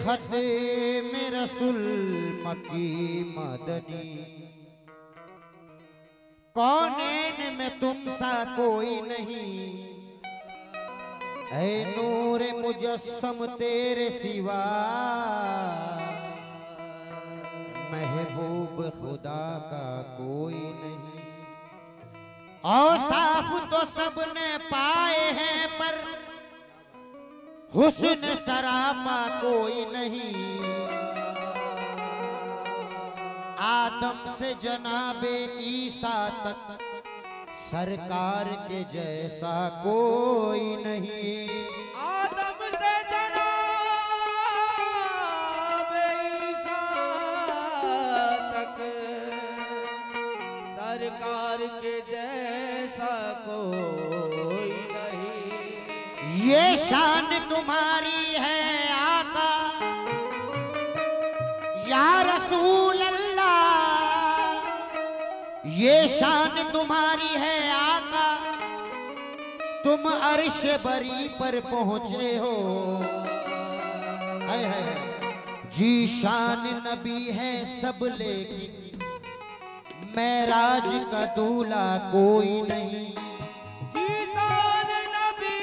खत्म रसूल मक्की मदनी, कौनैन में तुम सा कोई नहीं, ऐ नूरे मुजस्सम तेरे सिवा, महबूब खुदा का कोई नहीं। औसाफ तो सबने पाए हैं पर हुस्न सरापा कोई नहीं, आदम से जनाबे ईसा तक सरकार के जैसा कोई नहीं। आदम से जनाबे ईसा तक सरकार के जैसा कोई नहीं। ये शान तुम्हारी है आका या रसूल अल्लाह, ये शान तुम्हारी है आका, तुम अर्श बरी पर पहुंचे हो। है जी शान नबी है सब लेकिन मेराज का दूल्हा कोई नहीं। जी शान नबी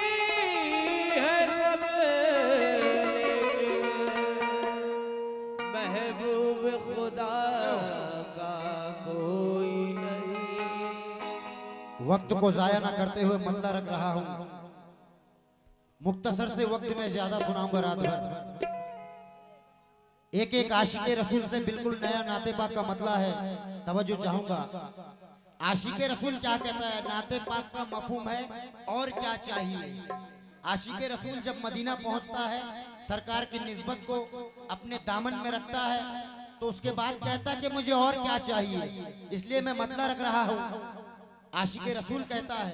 है सब लेकिन महबूब खुदा का कोई नहीं। वक्त को जाया ना करते हुए मतला रख रहा हूं, मुख्तसर से वक्त में ज्यादा सुनाऊंगा रात भर। एक एक आशिके रसूल से बिल्कुल नया नाते पाक का मतला है, तवज्जो चाहूंगा। आशिके रसूल क्या कहता है, नाते पाक का मफहूम है और क्या चाहिए। आशिके रसूल जब मदीना पहुंचता है, सरकार की निस्बत को अपने दामन में रखता है, तो उसके बाद कहता है कि मुझे और क्या चाहिए, इसलिए मैं मतला रख रहा हूं। आशिके रसूल कहता है,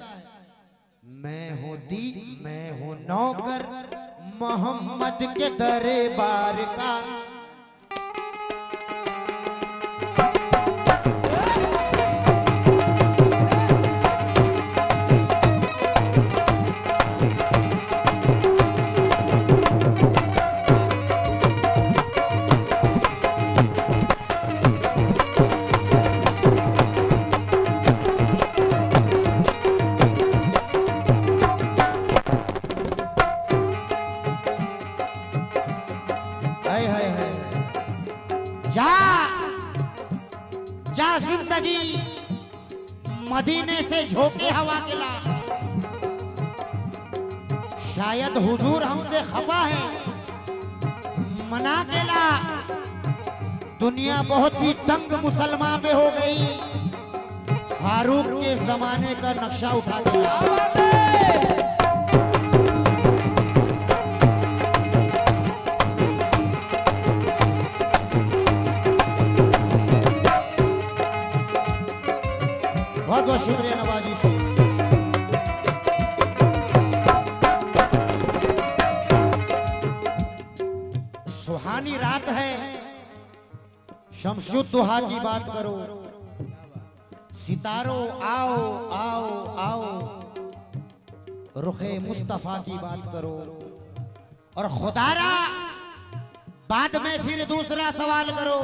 मैं हूँ नौकर मोहम्मद के दरबार का, जा जिंदगी मदीने से झोंके हवा के ला, शायद हुजूर हमसे खफा है, मना के ला। दुनिया बहुत ही तंग मुसलमान में हो गई, फारूक के जमाने का नक्शा उठा के ला। बहुत बहुत शुक्रिया नवाजी। सुहानी रात है, शमशुद्दुहा की बात करो, सितारों आओ आओ आओ, रुखे मुस्तफा की बात करो। और खुदारा बाद में फिर दूसरा सवाल करो,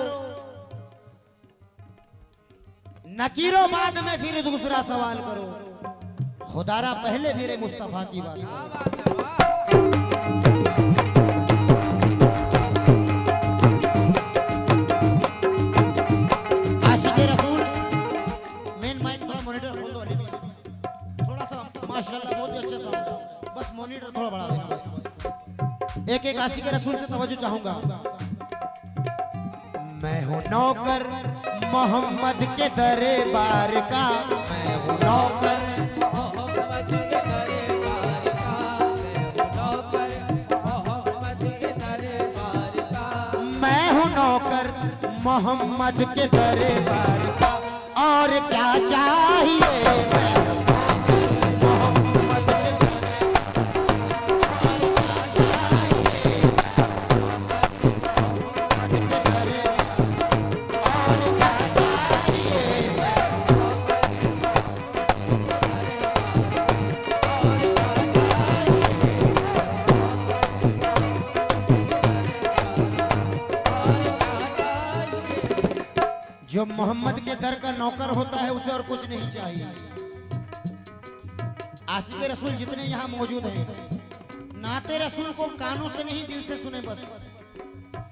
नकीरो बाद में फिर दूसरा सवाल करो, खुदारा पहले मेरे मुस्तफा की बात करो। आशिके रसूल, मेन माइक थोड़ा मॉनिटर खोल दो अली, थोड़ा सा माशाल्लाह बहुत ही अच्छा साउंड, बस मॉनिटर थोड़ा बढ़ा देना बस। एक एक आशिके रसूल से तवज्जो चाहूंगा। मैं हूँ नौकर मोहम्मद के दरबार का, मैं हूँ नौकर मोहम्मद के दरबार का, मैं हूँ नौकर मोहम्मद के दरबार का, मैं हूँ नौकर मोहम्मद के दरबार का। और क्या चाहिए, मैं हूँ मोहम्मद के जो मोहम्मद के दर का नौकर होता है उसे और कुछ नहीं चाहिए। आशिक रसूल जितने यहाँ मौजूद हैं, नाते रसूल को कानों से नहीं दिल से सुने बस,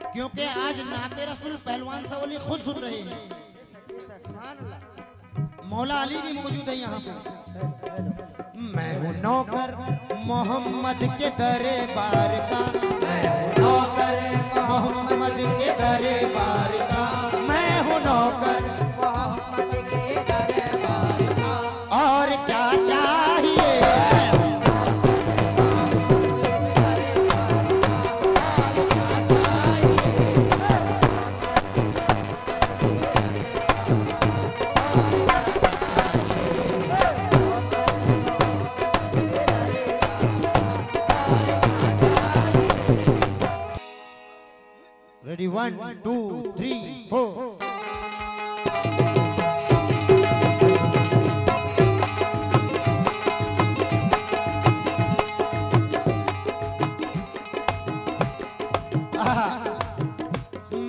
क्योंकि आज नाते रसूल पहलवान सवाली खुद सुन रहे हैं। मौला अली भी मौजूद है यहाँ पे। मैं हूँ नौकर मोहम्मद के दरबार का, मैं हूँ नौकर मोहम्मद के दरबार का, मैं हूँ नौकर मोहम्मद के दरबार का। और क्या चाहिए Ready, 1, 2, 3, 4.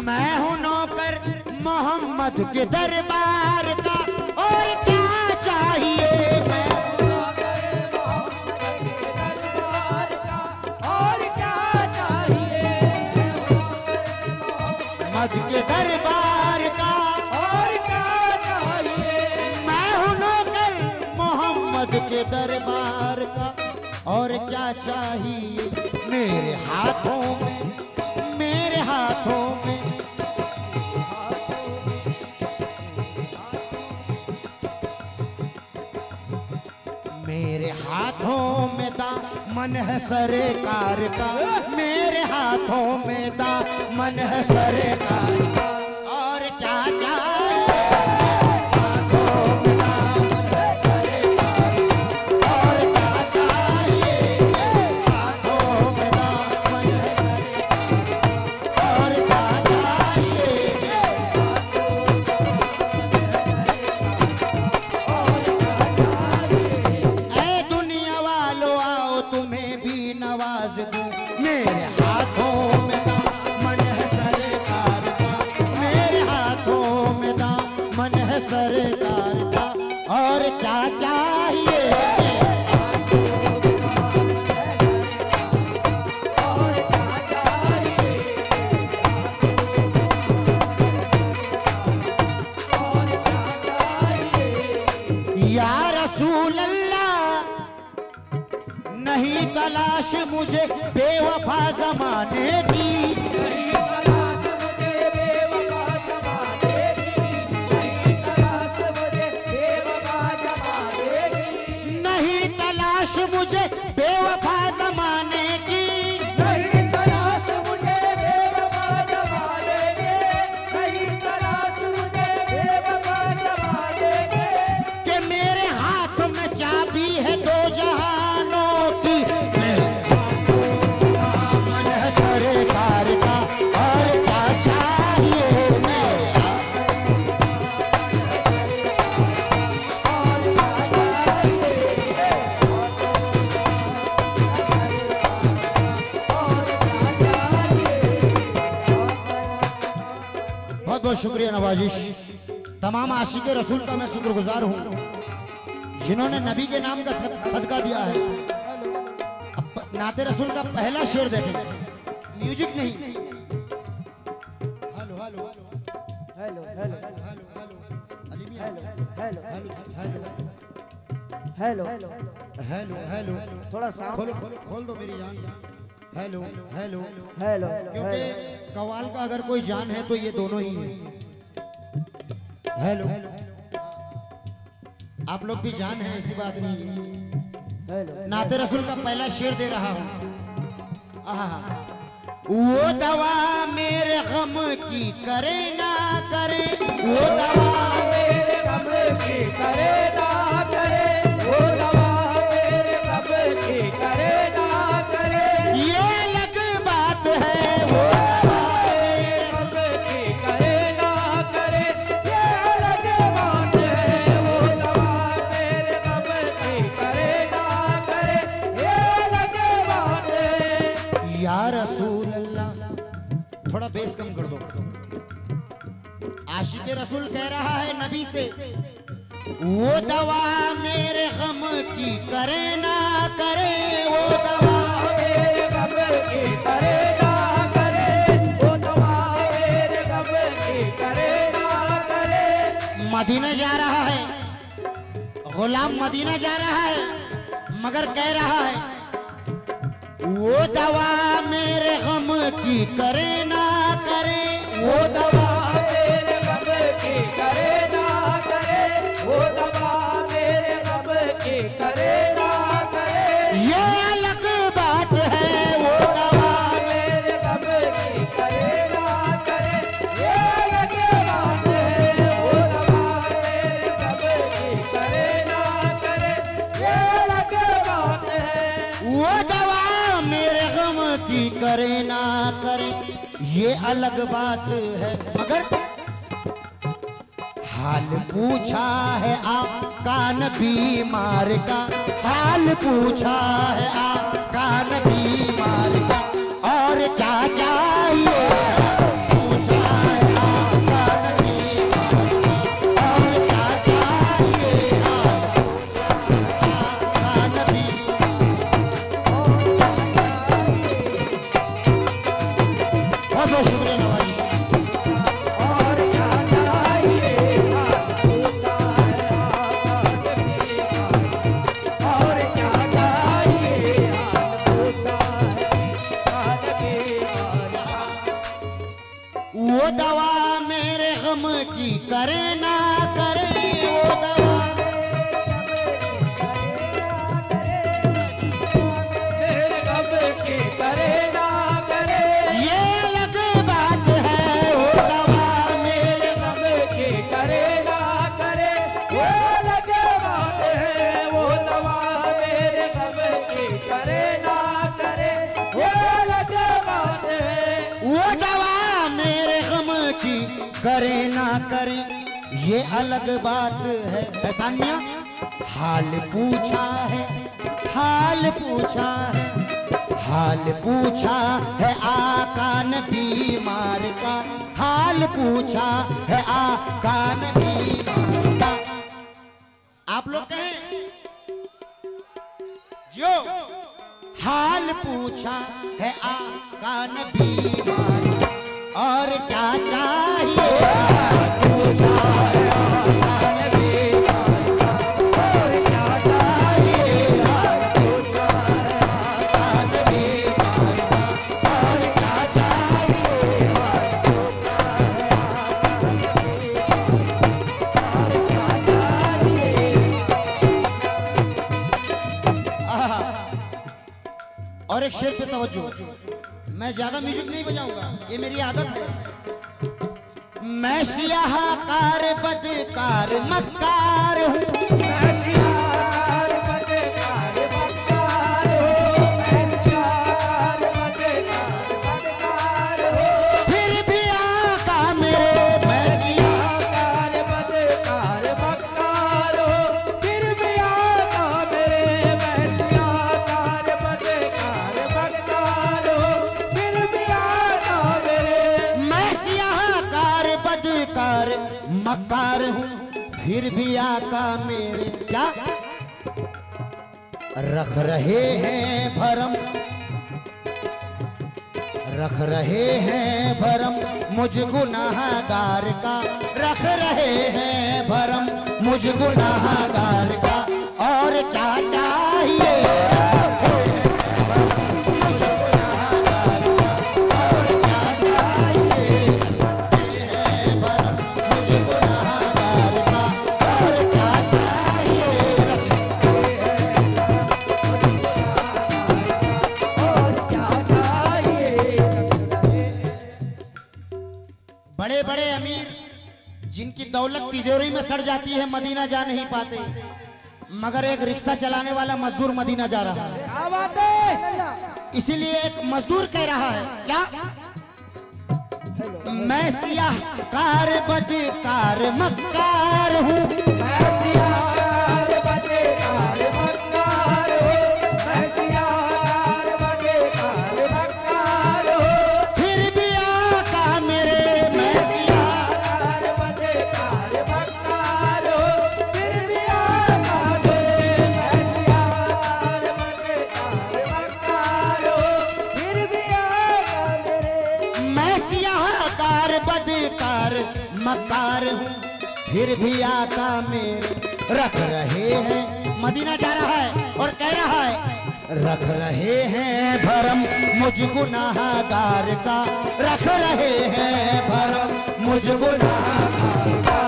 मैं हूँ नौकर मोहम्मद के दरबार का, और क्या चाहिए मैं हूँ नौकर मोहम्मद के दरबार का, और क्या चाहिए मोहम्मद के दरबार का, और क्या चाहिए। मैं हूँ नौकर मोहम्मद के दरबार का, और क्या चाहिए। मेरे हाथों में, मेरे हाथों में, मेरे हाथों में दामन है सरकार का, मेरे हाथों में दामन है सरकार का। और क्या चाहिए हाथों में दामन है सरकार का, और क्या चाहिए हाथों में दामन है सरकार का, और क्या चाहिए नवाज दूं। मेरे हाथों में दामन है सरकार का, मेरे हाथों में दामन है सरकार का। और क्या चाहिए और क्या चाहिए और क्या चाहिए। या रसूल अल्लाह नहीं तलाश मुझे बेवफा ज़माने की, नहीं तलाश मुझे बेवफा ज़माने की, नहीं तलाश मुझे बेवफा ज़माने की, नहीं तलाश मुझे बेवफा ज़माने की, नहीं तलाश मुझे बेवफा ज़माने की, नहीं तलाश मुझे बेवफा ज़माने की। कि मेरे हाथ में चाबी है दो जहानों की, दामन है सरकार का। और क्या चाहिए बहुत बहुत शुक्रिया नवाजिश। तमाम आशिक़े रसूल का मैं शुक्रगुजार हूँ जिन्होंने नबी के नाम का सदका दिया है। अब नाते रसूल का पहला शेर देखें, म्यूजिक नहीं। Hello hello hello hello hello hello hello hello थोड़ा खोल दो मेरी जान। हेलो हेलो हेलो, क्योंकि कवाल का अगर कोई जान है तो ये दोनों ही है। हेलो आप लोग भी जान है, ऐसी बात नहीं है। नाते रसूल का पहला शेर दे रहा हूँ। वो दवा मेरे गम की करे ना करे, वो दवा मेरे गम की करे ना करे, वो दवा मेरे गम की करे ना करे। ये अलग बात है वो दवा मेरे गम की करे ना करे, ये अलग बात है वो दवा मेरे गम की करे ना करे, ये अलग बात है। या रसूल अल्लाह, थोड़ा बेस कम कर दो। आशिक रसूल कह रहा है नबी से, वो दवा मेरे गम की करे ना करे, वो दवा मेरे गम की करे ना करे, वो दवा मेरे गम की करे ना करे। मदीना जा रहा है गुलाम, मदीना जा रहा है, मगर कह रहा है वो दवा मेरे गम की करे ना करे, वो दवा मेरे गम की करे ना करे, वो दवा मेरे गम की करे ना करे। ये अलग बात है वो दवा मेरे गम की करे ना करे, ये अलग बात है। वो दवा मेरे गम की करे ना करे, ये अलग बात है। वो दवा मेरे गम की करे ना करे, ये अलग बात है। मगर हाल पूछा है आपका नबी बीमार का, हाल पूछा है आपका नबी बीमार का, और क्या चाहिए पूछा है आपका नबी बीमार का, और क्या चाहिए आपका नबी। बहुत बहुत शुक्रिया नवाज़। और क्या चाहिए पूछा है आपका नबी, और क्या चाहिए पूछा है आपका नबी। वो दवा मेरे गम की करे ना करे, वो दवा मेरे गम की करे ना करे, ये अलग बात है। वो दवा मेरे गम की करे ना करे, वो अलग बात है। वो दवा मेरे गम की करे ना करे, वो अलग बात है। वो दवा मेरे गम की करे ना करे, ये अलग बात है। एहसान मियां, हाल पूछा है, हाल पूछा है, हाल पूछा है आका नबी बीमार का, हाल पूछा है आका नबी बीमार का। आप लोग कहें जो हाल पूछा है आका नबी बीमार का, और क्या चाहिए पूछा है आका नबी बीमार का, और क्या चाहिए पूछा है आका नबी बीमार का, और क्या चाहिए पूछा है आका नबी बीमार का, और क्या चाहिए। और एक शेर पे तवज्जो, मैं ज्यादा म्यूजिक नहीं बजाऊंगा, ये मेरी आदत है। मैं सियाहकार बदकार मक्कार हूँ, मैं सियार बदकार बदकार हूँ, मैं सियार बदकार बदकार हूँ। फिर भी आका मेरे मैं सियार बदकार बदकार हूँ, फिर भी आका मेरे। मैं सियार बदकार बदकार हूँ, फिर भी आका मेरे। मैं सियाहकार बदकार मक्कार हूँ, फिर भी आका मेरे क्या रख रहे हैं भरम, रख रहे हैं भरम मुझ गुनाहगार का, रख रहे हैं भरम मुझ गुनाहगार का, और क्या चाहिए मुझ गुनाहगार का, और क्या चाहिए भरम मुझ गुनाहगार का, और क्या चाहिए और क्या चाहिए। बड़े बड़े अमीर जिनकी दौलत तिजोरी में सड़ जाती है मदीना जा नहीं पाते, मगर एक रिक्शा चलाने वाला मजदूर मदीना जा रहा है। क्या बात है। इसीलिए एक मजदूर कह रहा है क्या, मैं सियाहकार बदकार मक्कार हूँ, मैं सियार बदकार बदकार हूँ, मैं सियार बदकार बदकार हूँ। फिर भी आका मेरे मैं सियार बदकार मक्कार हूँ फिर भी आका मेरे रख रहे हैं। मदीना जा रहा है और कह रहा है रख रहे हैं भरम मुझ गुनाहगार का, रख रहे हैं भरम मुझ गुनाहगार का,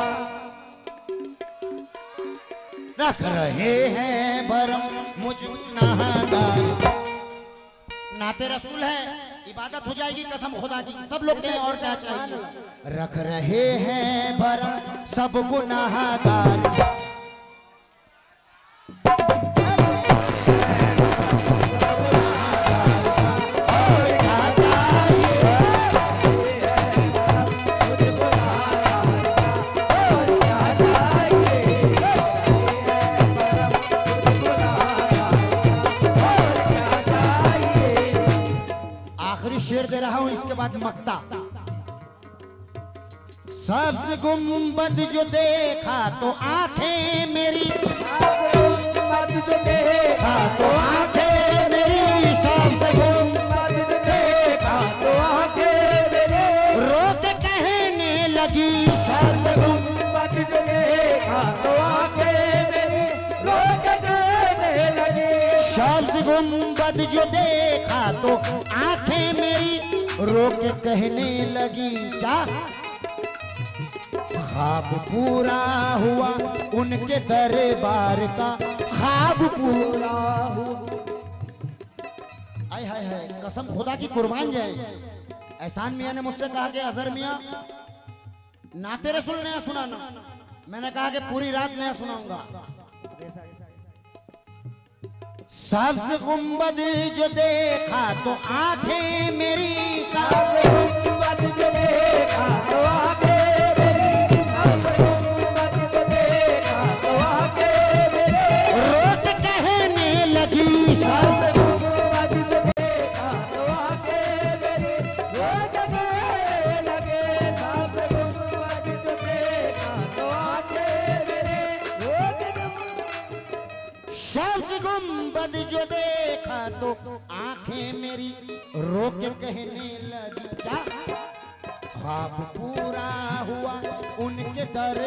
रख रहे हैं भरम मुझ गुनाहगार का। नाते रसूल है, इबादत हो जाएगी कसम खुदा की। सब लोग कहें और क्या चाहिए? रख रहे हैं भरम सब गुनाहगार। शेर दे रहा हूं, इसके बाद मक्ता। सब्ज गुंबद जो देखा तो आंखें मेरी, गुंबद जो देखा तो आंखें मेरी, सब्ज गुंबद जो देखा तो आंखें मेरी, रोक कहने लगी सब्ज गुंबद जो देखा तो आंखें मेरी, रोक कहने लगी। सब्ज गुंबद जो देखा तो आंखें मेरी रोक कहने लगी क्या? ख्वाब पूरा हुआ उनके दरबार का, ख्वाब पूरा हुआ। आय हाय हाय, कसम खुदा की कुर्बान जाए। एहसान मियां ने मुझसे कहा कि अजहर मियां नाते रसूल नया सुनाना। मैंने कहा कि पूरी रात नया सुनाऊंगा। सब्ज गुंबद जो देखा तो आंखें मेरी, सब्ज गुंबद जो देखा तो आंखें मेरी, सब्ज गुंबद जो देखा तो आंखें मेरी, रोक कहने लगी सब्ज गुंबद जो देखा तो आंखें मेरी, रोक कहने लगे सब्ज गुंबद जो देखा तो आंखें मेरी, सब्ज गुंबद जो देखा तो आंखें मेरी रोक कहने लगी क्या? ख्वाब पूरा हुआ उनके दर,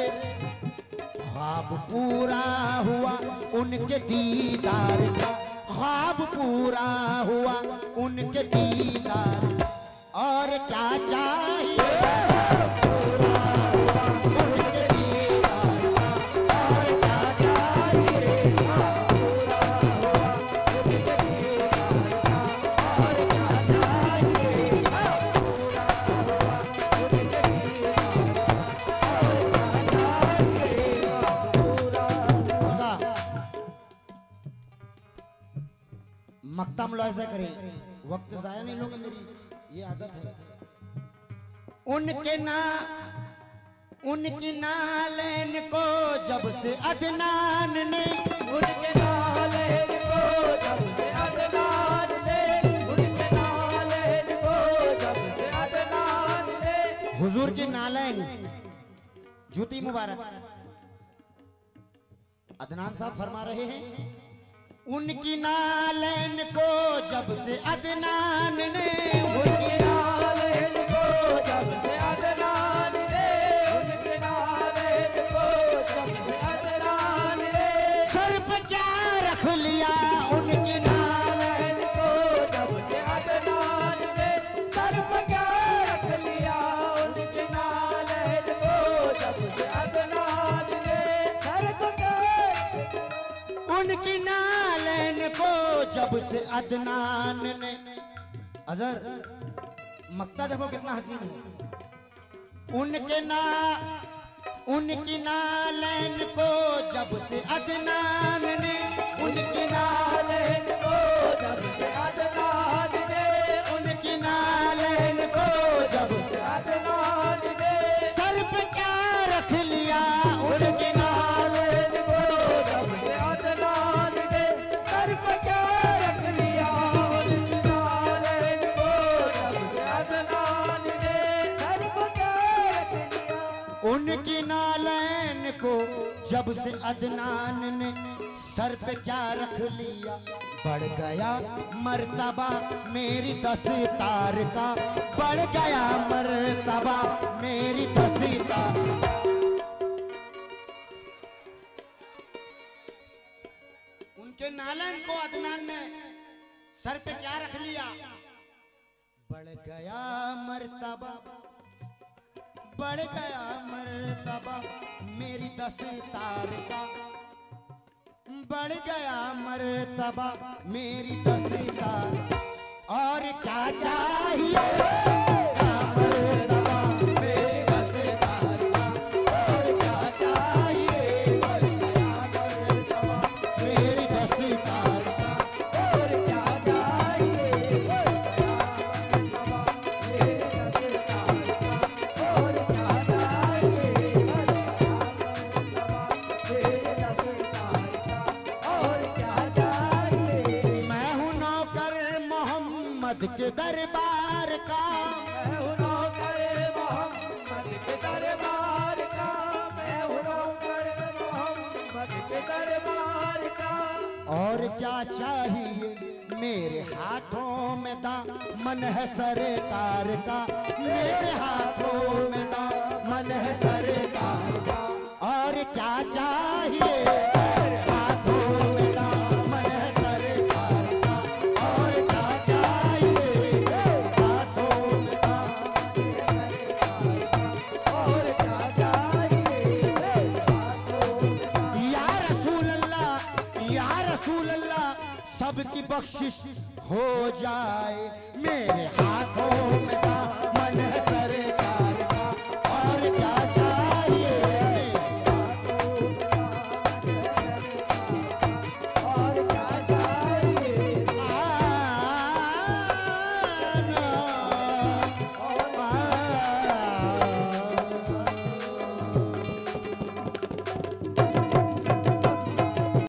ख्वाब पूरा हुआ उनके दीदार का, ख्वाब पूरा हुआ उनके दीदार। और क्या चाहिए? मक्ता मुलाज़ा करें, वक्त जाया नहीं लोगे, मेरी ये आदत है। उनकी नालैन को जब से अदनान ने, उनके नालैन को जब से अदनान ने, उनके नालैन को जब से अदनान ने। हुजूर की नालैन जूती मुबारक। अदनान साहब फरमा रहे हैं उनकी नालैन को जब से अदनान ने, उनकी नालैन को जब से अदनान ने, उनकी नालैन को जब से अदनान ने। सर पे क्या रख लिया उनकी नालैन को जब से अदनान ने, सर पे क्या रख लिया उनकी नालैन को जब से अदनान ने, सर पे क्या उनकी नालैन को जब से अदनान ने। अजहर मक्ता देखो कितना हसीन है। उनकी नालैन को जब से अदनान ने, उनकी नालैन को जब से अदनान ने, उनकी नालैन को जब से अदनान ने। सर पे क्या रख लिया उनकी नालैन को जब से अदनान ने, सर पे क्या रख लिया उनकी नालैन को जब से अदनान ने, सर पे क्या रख लिया उनकी नालैन को जब से अदनान ने। सर पे क्या रख लिया, बढ़ गया मर्तबा मेरी दस्तार का, बढ़ गया मर्तबा मेरी दस्तार सर पे क्या रख लिया? बढ़ गया मर्तबा, बढ़ गया मर्तबा मेरी 10 तार का, बढ़ गया मर्तबा मेरी 10 तार। और क्या चाहिए? मर्तबा मेरी 10 तार का, और क्या चाहिए? बढ़ गया मर्तबा मेरी 10 तार का, और क्या चाहिए? बढ़ गया मर्तबा मेरी 10 तार का, और क्या चाहिए? बढ़ गया मर्तबा मेरी 10 तार का, और क्या चाहिए? मैं हूँ नौकर मोहम्मद के दरबार का, मैं हूँ नौकर मोहम्मद के दरबार का, मैं हूँ नौकर मोहम्मद के दरबार का। और क्या चाहिए? मेरे हाथों में दामन है सरकार का, मेरे हाथों में दामन है सरकार का। और क्या चाहिए? हाथों में दामन है सरकार का, और क्या चाहिए? हाथों में दामन है सरकार का, और क्या चाहिए? हाथों में दामन। या रसूल अल्लाह, या रसूल अल्लाह, सबकी बख्शिश हो जाए। मेरे हाथों में दामन